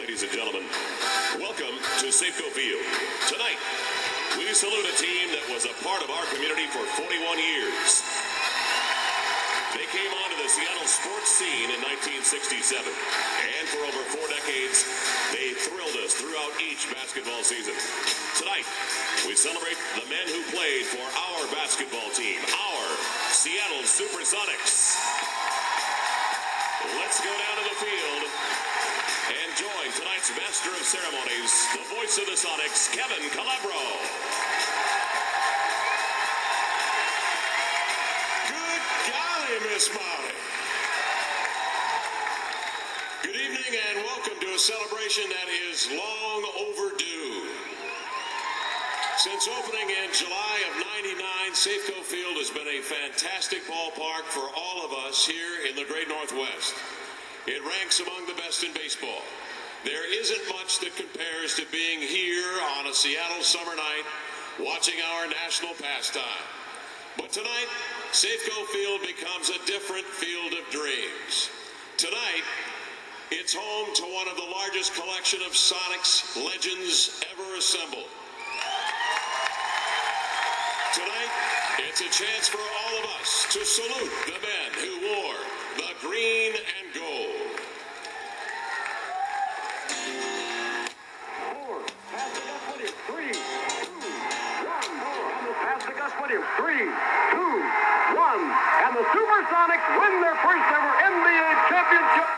ladies and gentlemen. Welcome to Safeco Field. Tonight, we salute a team that was a part of our community for 41 years. They came onto the Seattle sports scene in 1967, and for over 4 decades, they thrilled us throughout each basketball season. Tonight, we celebrate the men who played for our basketball team, our Seattle Supersonics. Let's go down to the field and join tonight's master of ceremonies, the voice of the Sonics, Kevin Calabro. Good golly, Miss Molly. Good evening and welcome to a celebration that is long overdue. Since opening in July of '99, Safeco Field has been a fantastic ballpark for all of us here in the Great Northwest. It ranks among the best in baseball. There isn't much that compares to being here on a Seattle summer night, watching our national pastime. But tonight, Safeco Field becomes a different field of dreams. Tonight, it's home to one of the largest collection of Sonics legends ever assembled. Tonight, it's a chance for all of us to salute the men who wore the green and gold. Pass the Gus Williams. 3, 2, 1. Pass the Gus Williams. 3, 2, 1. And the Supersonics win their first ever NBA championship.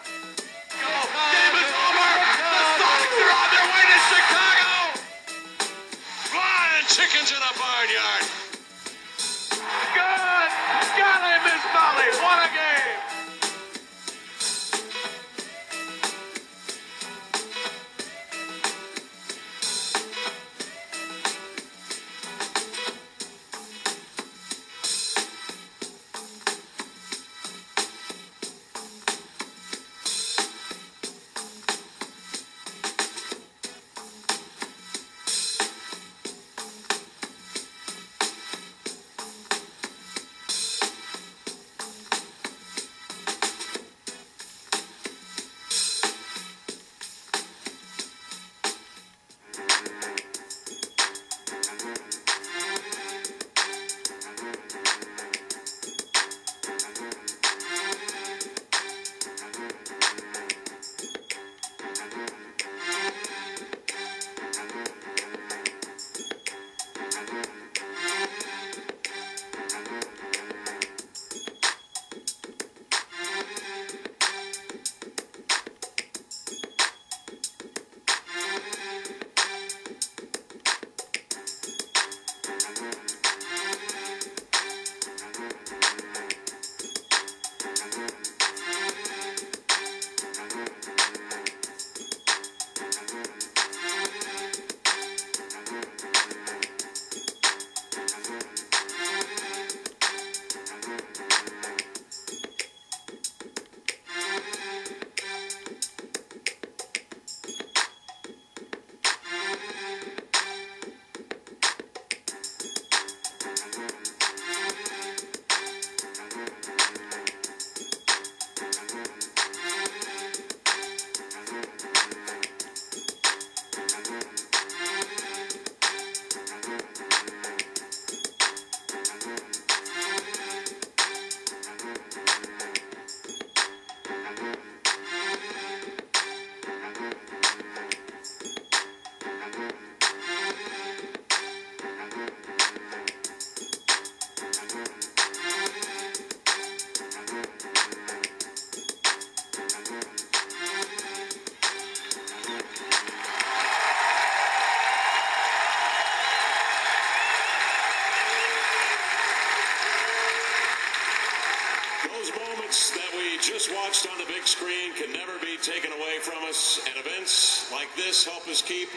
Game is over. The Sonics are on their way to Chicago. Flying chickens in a barnyard. Good golly, Miss Molly, what a game! That we just watched on the big screen can never be taken away from us, and events like this help us keep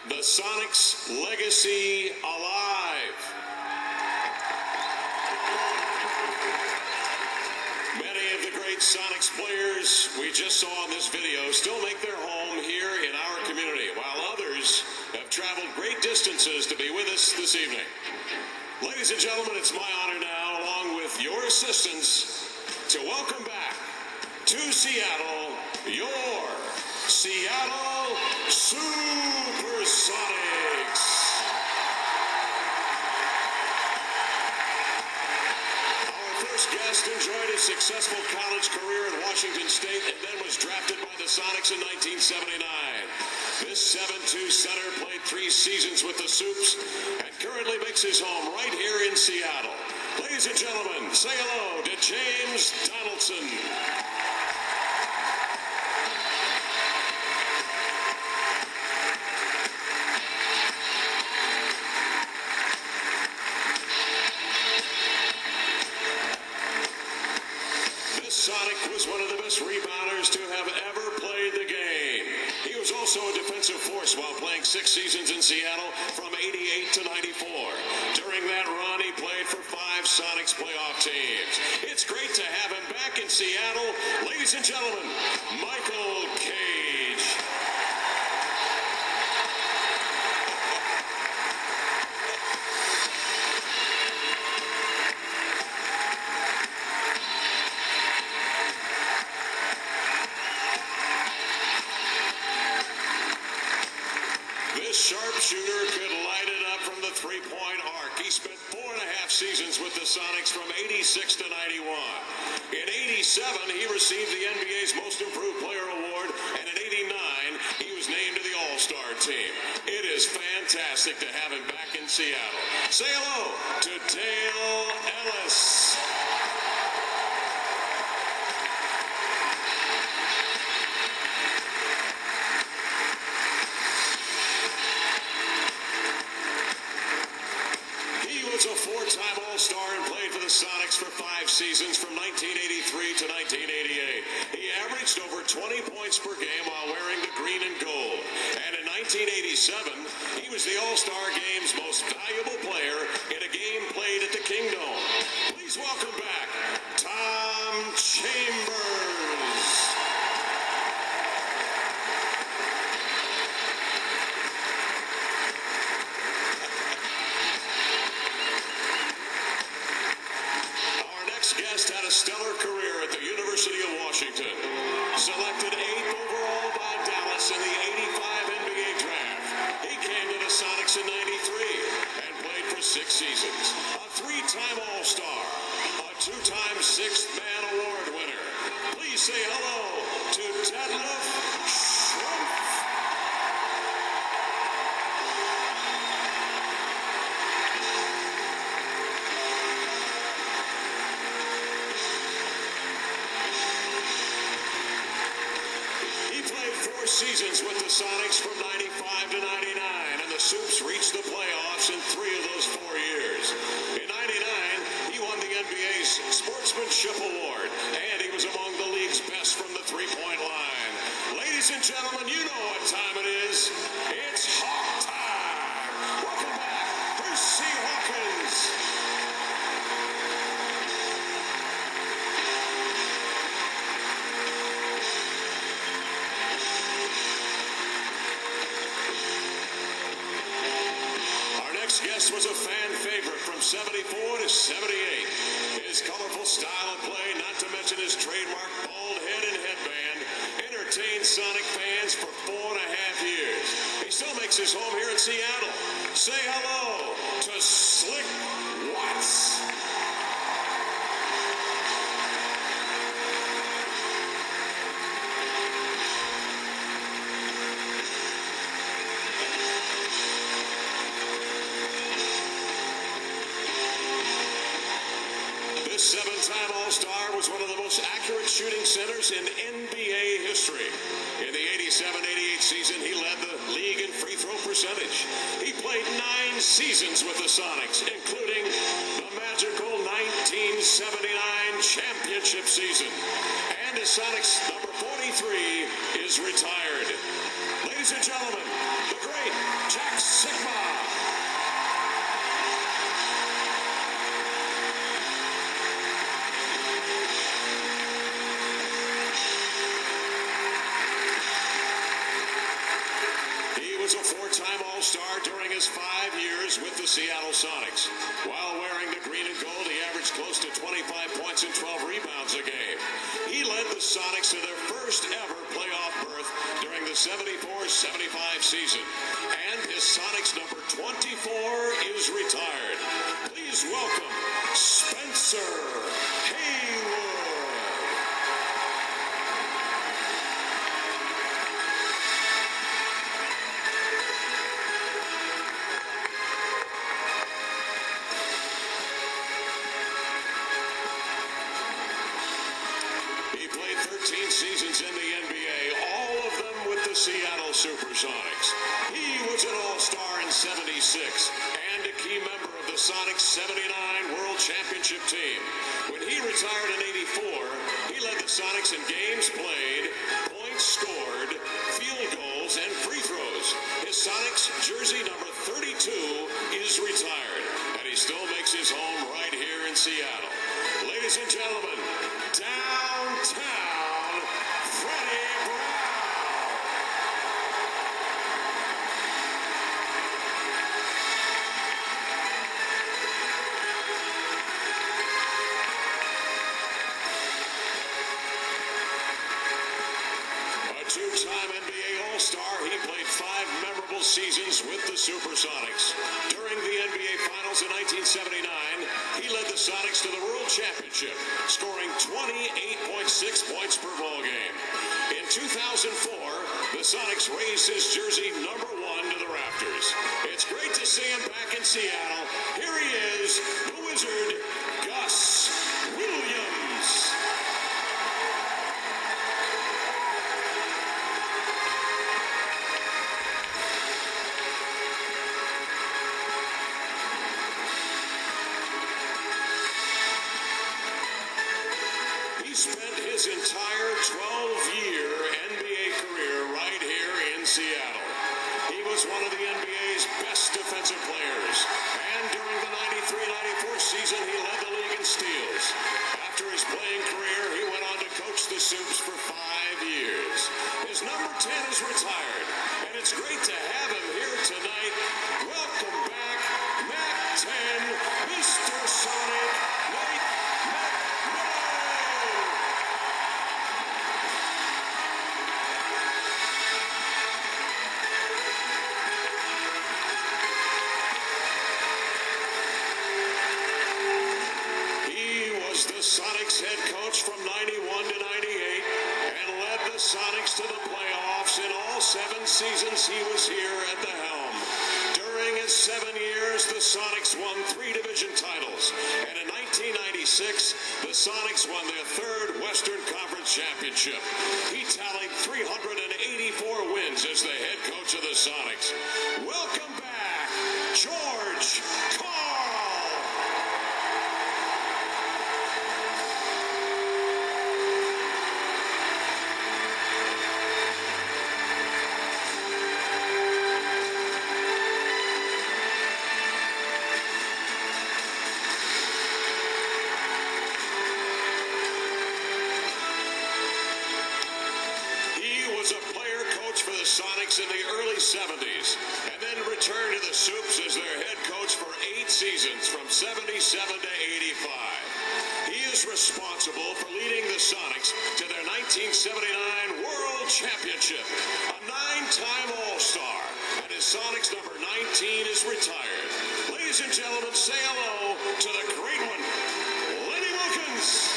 the Sonics legacy alive. Many of the great Sonics players we just saw in this video still make their home here in our community, while others have traveled great distances to be with us this evening. Ladies and gentlemen, it's my honor now, along with your assistance, to welcome back to Seattle your Seattle Supersonics. Our first guest enjoyed a successful college career at Washington State and then was drafted by the Sonics in 1979. This 7'2" center played 3 seasons with the Soups and currently makes his home right here in Seattle. Ladies and gentlemen, say hello to James Donaldson. This Sonic was one of the best rebounders to have ever played the game. He was also a defensive force while playing 6 seasons in Seattle from 88 to 94. During that run, he played for 5 Sonics playoff teams. It's great to have him back in Seattle. Ladies and gentlemen, Michael Cage. This sharpshooter could light it up from the three-point arc. He spent 4.5 seasons with the Sonics from 86 to 91. In 87, he received the NBA's Most Improved Player Award, and in 89, he was named to the All-Star team. It is fantastic to have him back in Seattle. Say hello to Dale Ellis. He was a 4-time All-Star and played for the Sonics for 5 seasons from 1983 to 1988. He averaged over 20 points per game while wearing the green and gold. And in 1987, he was the All-Star Game's most valuable player in a game played at the Kingdom. Please welcome back Tom Chambers. Guest had a stellar career at the University of Washington. Selected 8th overall by Dallas in the 85 NBA draft. He came to the Sonics in 93 and played for 6 seasons. A 3-time All-Star. A 2-time 6th Man Award winner. Please say hello to Detlef Schrempf. Seasons with the Sonics from 95 to 99, and the Soups reached the playoffs in 3 of those 4 years. In 99, he won the NBA's Sportsmanship Award, and he was among the league's best from the three-point line. Ladies and gentlemen, you know what time it is. It's Hawk time. Welcome back, Bruce C. Hawkins. Guest was a fan favorite from 74 to 78. His colorful style of play, not to mention his trademark bald head and headband, entertained Sonic fans for 4.5 years. He still makes his home here in Seattle. Say hello to Slick Watts. This 7-time All-Star was one of the most accurate shooting centers in NBA history. In the 87-88 season, he led the league in free throw percentage. He played 9 seasons with the Sonics, including the magical 1979 championship season. And his Sonics number 43 is retired. Ladies and gentlemen, the great Jack Sigma. Was a 4-time All-Star during his 5 years with the Seattle Sonics. While wearing the green and gold, he averaged close to 25 points and 12 rebounds a game. He led the Sonics to their first ever playoff berth during the 74-75 season. And his Sonics number 24 is retired. Please welcome Spencer Haywood. He played 13 seasons in the NBA, all of them with the Seattle Supersonics. He was an All-Star in '76 and a key member of the Sonics' '79 World Championship team. When he retired in '84, he led the Sonics in games played, points scored, field goals, and free throws. His Sonics jersey number 32 is retired, and he still makes his home right here in Seattle. Ladies and gentlemen, downtown Freddie Brown. A two-time NBA All-Star, he played 5 memorable seasons with the Supersonics. During the NBA Finals in 1979, he led the Sonics to the World Championship, scoring 28.6 points per ball game. In 2004, the Sonics raised his jersey number 1 to the rafters. It's great to see him back in Seattle. Here he is, the Wizard, Gus Williams. He spent his entire 12-year NBA career right here in Seattle. He was one of the NBA's best defensive players, and during the 93-94 season, he led the league in steals. After his playing career, he went on to coach the Supes for 5 years. His number 10 is retired, and it's great to have him here tonight. Welcome back, Mac 10, Mr. Sonic, Nate McMillan. The Sonics head coach from 91 to 98 and led the Sonics to the playoffs in all 7 seasons he was here at the helm. During his 7 years, the Sonics won 3 division titles, and in 1996, the Sonics won their 3rd Western Conference championship. He tallied 384 wins as the head coach of the Sonics. Welcome back, George Karl. Sonics in the early 70s, and then returned to the Supes as their head coach for 8 seasons from 77 to 85. He is responsible for leading the Sonics to their 1979 World Championship, a 9-time All-Star, and his Sonics number 19 is retired. Ladies and gentlemen, say hello to the great one, Lenny Wilkins.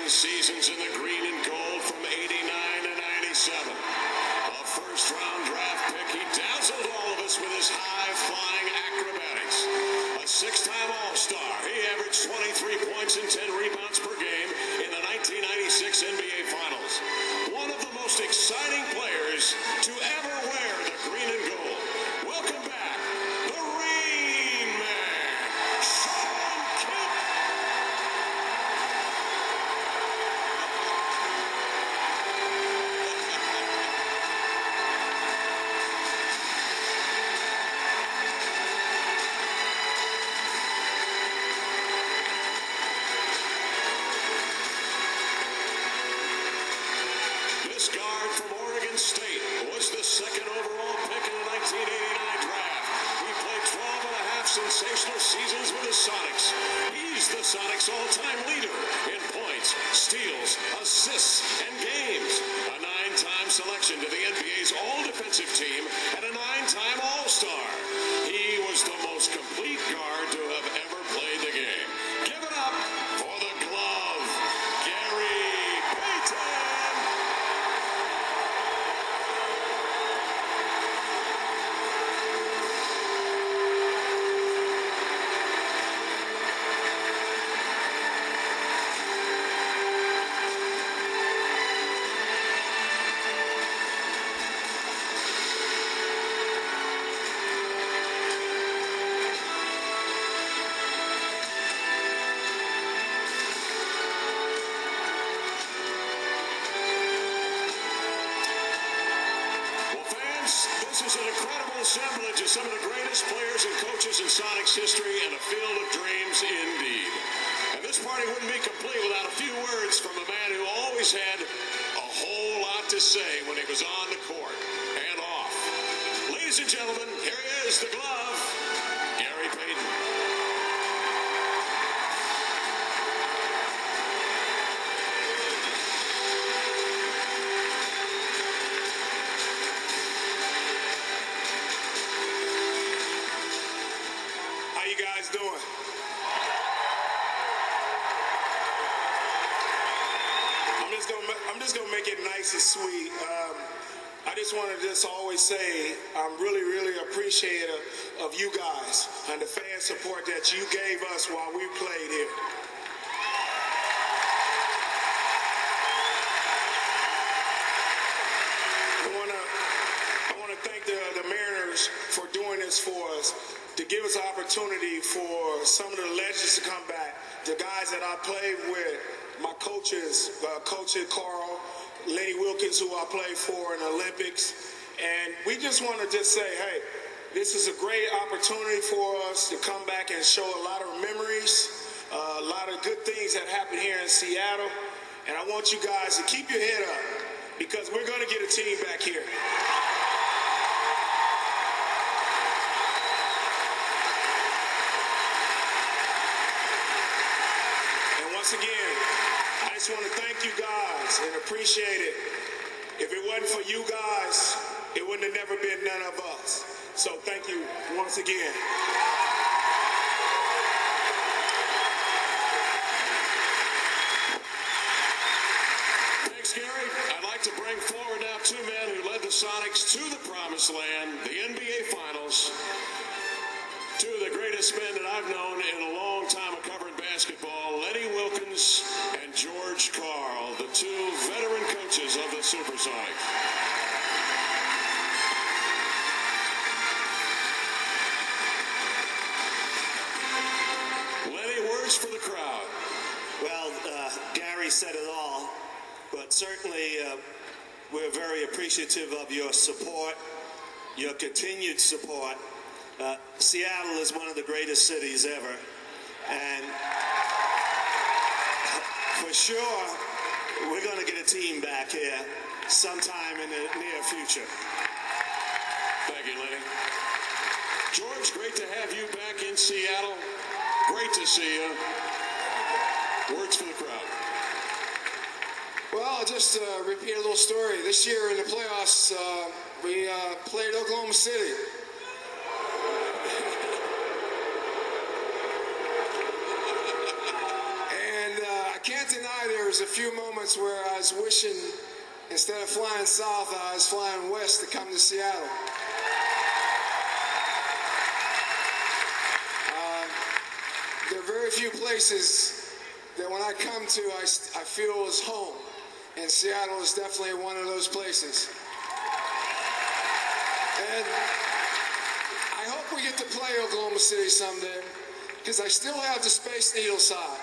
Seasons in the green and gold from 89 to 97. A first-round draft pick, he dazzled all of us with his high-flying acrobatics. A 6-time All-Star, he averaged 23 points and 10 rebounds per game in the 1996 NBA Finals. One of the most exciting players to ever wear the green and gold. Welcome back, the Rain Man, Sean Kemp. This guard from Oregon State was the second overall pick in the 1989 draft. He played 12 and a half sensational seasons with the Sonics. He's the Sonics' all-time leader in points, steals, assists, and games. A 9-time selection to the NBA's all-defensive team and a 9-time All-Star. He was the most complete guard to have ever played the game. Give it up for the glove, Gary Payton. This is an incredible assemblage of some of the greatest players and coaches in Sonics history and a field of dreams indeed. And this party wouldn't be complete without a few words from a man who always had a whole lot to say when he was on the court and off. Ladies and gentlemen, here he is, the glove, Gary Payton. Doing? I'm just gonna make it nice and sweet. I just want to always say I'm really, really appreciative of you guys and the fan support that you gave us while we played here. I want to thank the Mariners for doing this for us, to give us an opportunity for some of the legends to come back, the guys that I played with, my coaches, Coach Carl, Lenny Wilkins, who I played for in the Olympics. And we just want to say, hey, this is a great opportunity for us to come back and show a lot of memories, a lot of good things that happened here in Seattle. And I want you guys to keep your head up, because we're going to get a team back here. Once again, I just want to thank you guys and appreciate it. If it wasn't for you guys, it wouldn't have never been none of us. So thank you once again. Thanks, Gary. I'd like to bring forward now two men who led the Sonics to the promised land, the NBA Finals. Two of the greatest men that I've known in a long time of covering basketball, Lenny Wilkins and George Karl, the two veteran coaches of the Supersonics. Lenny, words for the crowd. Well, Gary said it all, but certainly we're very appreciative of your support, your continued support. Seattle is one of the greatest cities ever, and for sure we're going to get a team back here sometime in the near future. Thank you, Lenny. George, great to have you back in Seattle. Great to see you. Words for the crowd. Well, I'll just repeat a little story. This year in the playoffs, we played Oklahoma City. I can't deny there was a few moments where I was wishing, instead of flying south, I was flying west to come to Seattle. There are very few places that when I come to, I feel is home. And Seattle is definitely one of those places. And I hope we get to play Oklahoma City someday, because I still have the Space Needle side.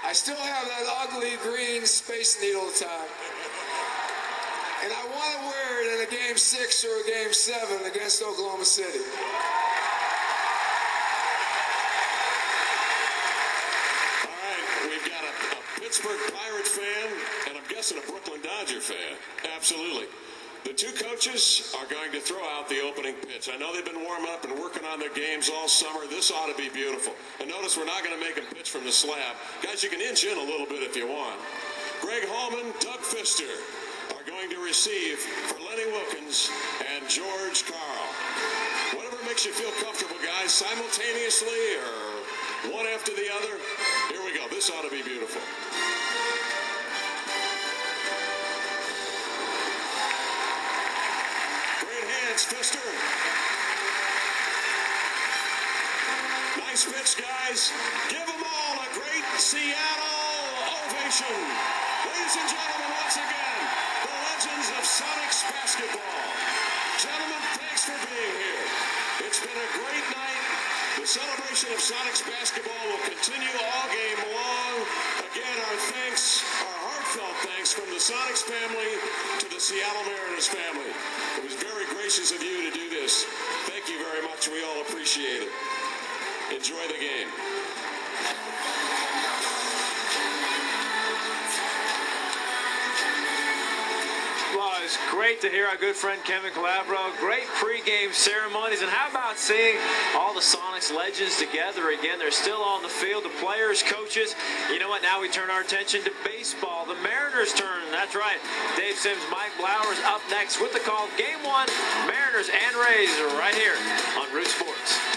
I still have that ugly green Space Needle tie. And I want to wear it in a Game 6 or a Game 7 against Oklahoma City. Pittsburgh Pirate fan, and I'm guessing a Brooklyn Dodger fan. Absolutely. The two coaches are going to throw out the opening pitch. I know they've been warming up and working on their games all summer. This ought to be beautiful. And notice we're not going to make them pitch from the slab. Guys, you can inch in a little bit if you want. Greg Hallman, Doug Fister are going to receive for Lenny Wilkins and George Carl. Whatever makes you feel comfortable, guys, simultaneously or one after the other. Here we go. This ought to be beautiful. Fister. Nice pitch, guys. Give them all a great Seattle ovation. Ladies and gentlemen, once again, the legends of Sonics basketball. Gentlemen, thanks for being here. It's been a great night. The celebration of Sonics basketball will continue all game long. Again, our thanks, our heartfelt thanks from the Sonics family to the Seattle Mariners family. It was very gracious of you to do this. Thank you very much. We all appreciate it. Enjoy the game. Well, it's great to hear our good friend Kevin Calabro. Great pregame ceremonies. And how about seeing all the Sonics legends together again? They're still on the field, the players, coaches. You know what? Now we turn our attention to baseball. The Mariners' turn. That's right. Dave Sims, Mike Blowers up next with the call of Game 1. Mariners and Rays right here on Root Sports.